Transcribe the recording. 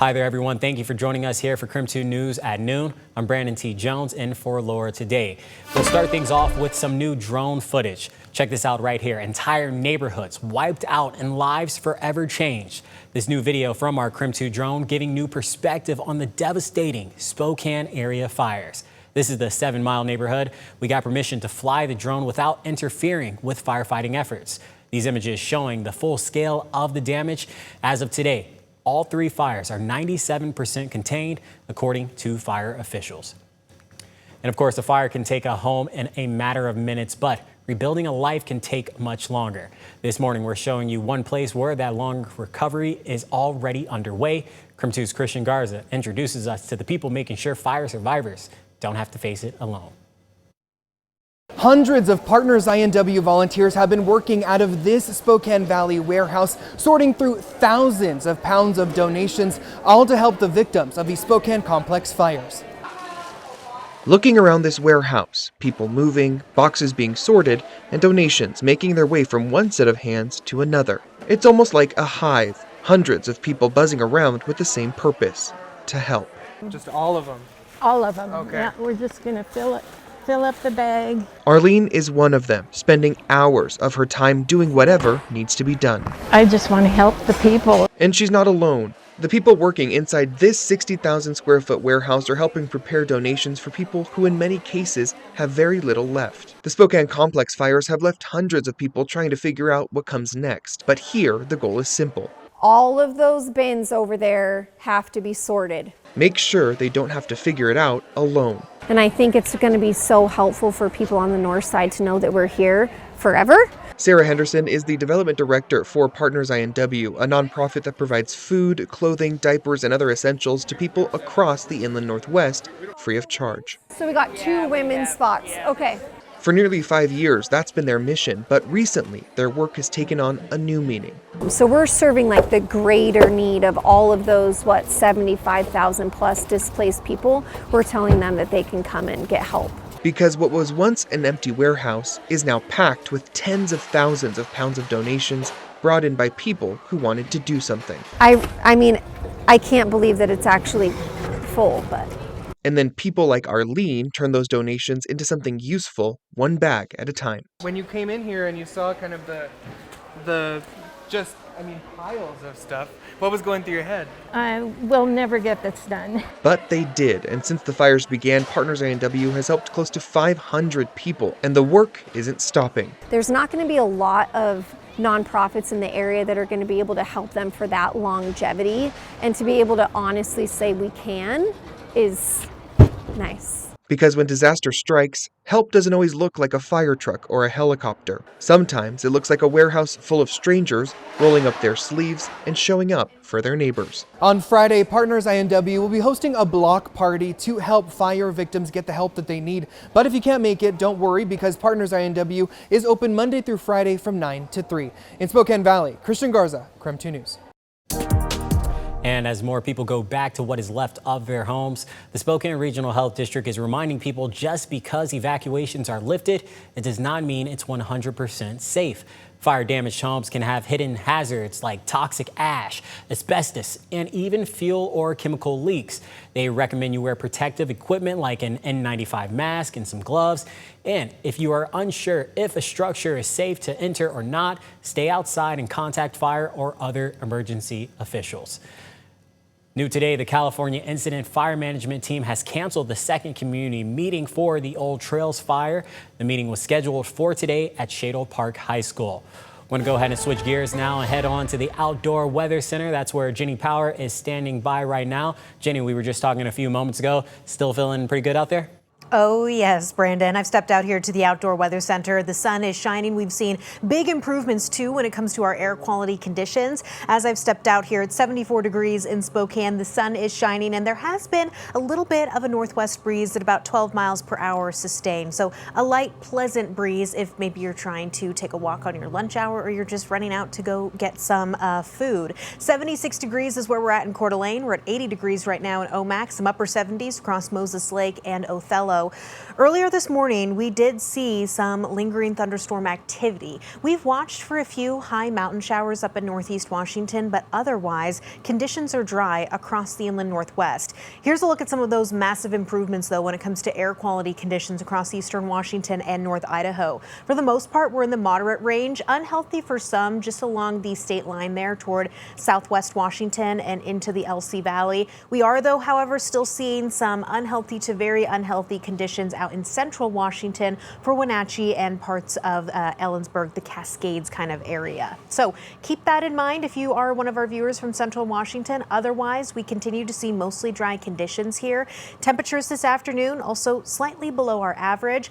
Hi there, everyone. Thank you for joining us here for KREM 2 News at noon. I'm Brandon T. Jones in for Laura today. We'll start things off with some new drone footage. Check this out right here. Entire neighborhoods wiped out and lives forever changed. This new video from our KREM 2 drone giving new perspective on the devastating Spokane Area Fires. This is the 7 Mile neighborhood. We got permission to fly the drone without interfering with firefighting efforts. These images showing the full scale of the damage. As of today, all 3 fires are 97% contained, according to fire officials. And of course, a fire can take a home in a matter of minutes, but rebuilding a life can take much longer. This morning, we're showing you one place where that long recovery is already underway. KREM 2's Christian Garza introduces us to the people making sure fire survivors don't have to face it alone. Hundreds of Partners INW volunteers have been working out of this Spokane Valley warehouse, sorting through thousands of pounds of donations, all to help the victims of the Spokane complex fires. Looking around this warehouse, people moving, boxes being sorted, and donations making their way from one set of hands to another. It's almost like a hive, hundreds of people buzzing around with the same purpose, to help. Just all of them? All of them. Okay. Yeah, we're just going to fill up the bag. Arlene is one of them, spending hours of her time doing whatever needs to be done. I just want to help the people. And she's not alone. The people working inside this 60,000 square foot warehouse are helping prepare donations for people who in many cases have very little left. The Spokane complex fires have left hundreds of people trying to figure out what comes next. But here, the goal is simple. All of those bins over there have to be sorted. Make sure they don't have to figure it out alone. And I think it's going to be so helpful for people on the north side to know that we're here forever. Sarah Henderson is the development director for Partners INW, a nonprofit that provides food, clothing, diapers, and other essentials to people across the inland Northwest free of charge. So we got 2 women's spots. Okay. For nearly 5 years, that's been their mission, but recently their work has taken on a new meaning. So we're serving like the greater need of all of those, 75,000 plus displaced people. We're telling them that they can come and get help. Because what was once an empty warehouse is now packed with tens of thousands of pounds of donations brought in by people who wanted to do something. I mean, I can't believe that it's actually full, but. And then people like Arlene turn those donations into something useful, one bag at a time. When you came in here and you saw kind of piles of stuff, what was going through your head? We'll never get this done. But they did, and since the fires began, Partners INW has helped close to 500 people, and the work isn't stopping. There's not going to be a lot of nonprofits in the area that are going to be able to help them for that longevity, and to be able to honestly say we can is nice. Because when disaster strikes, help doesn't always look like a fire truck or a helicopter. Sometimes it looks like a warehouse full of strangers rolling up their sleeves and showing up for their neighbors. On Friday, Partners INW will be hosting a block party to help fire victims get the help that they need. But if you can't make it, don't worry, because Partners INW is open Monday through Friday from 9 to 3. In Spokane Valley, Christian Garza, KREM 2 News. And as more people go back to what is left of their homes, the Spokane Regional Health District is reminding people just because evacuations are lifted, it does not mean it's 100% safe. Fire-damaged homes can have hidden hazards like toxic ash, asbestos, and even fuel or chemical leaks. They recommend you wear protective equipment like an N95 mask and some gloves. And if you are unsure if a structure is safe to enter or not, stay outside and contact fire or other emergency officials. New today, the California Incident Fire Management Team has canceled the second community meeting for the Old Trails fire. The meeting was scheduled for today at Shadle Park High School. We're going to go ahead and switch gears now and head on to the Outdoor Weather Center. That's where Jenny Power is standing by right now. Jenny, we were just talking a few moments ago. Still feeling pretty good out there? Oh, yes, Brandon. I've stepped out here to the Outdoor Weather Center. The sun is shining. We've seen big improvements, too, when it comes to our air quality conditions. As I've stepped out here, it's 74 degrees in Spokane. The sun is shining, and there has been a little bit of a northwest breeze at about 12 miles per hour sustained. So a light, pleasant breeze if maybe you're trying to take a walk on your lunch hour or you're just running out to go get some food. 76 degrees is where we're at in Coeur d'Alene. We're at 80 degrees right now in Omak. Some upper 70s across Moses Lake and Othello. Idaho. Earlier this morning, we did see some lingering thunderstorm activity. We've watched for a few high mountain showers up in northeast Washington, but otherwise, conditions are dry across the inland northwest. Here's a look at some of those massive improvements, though, when it comes to air quality conditions across eastern Washington and North Idaho. For the most part, we're in the moderate range, unhealthy for some just along the state line there toward southwest Washington and into the LC Valley. We are, though, however, still seeing some unhealthy to very unhealthy conditions out in central Washington for Wenatchee and parts of Ellensburg, the Cascades kind of area. So keep that in mind if you are one of our viewers from central Washington. Otherwise, we continue to see mostly dry conditions here. Temperatures this afternoon also slightly below our average.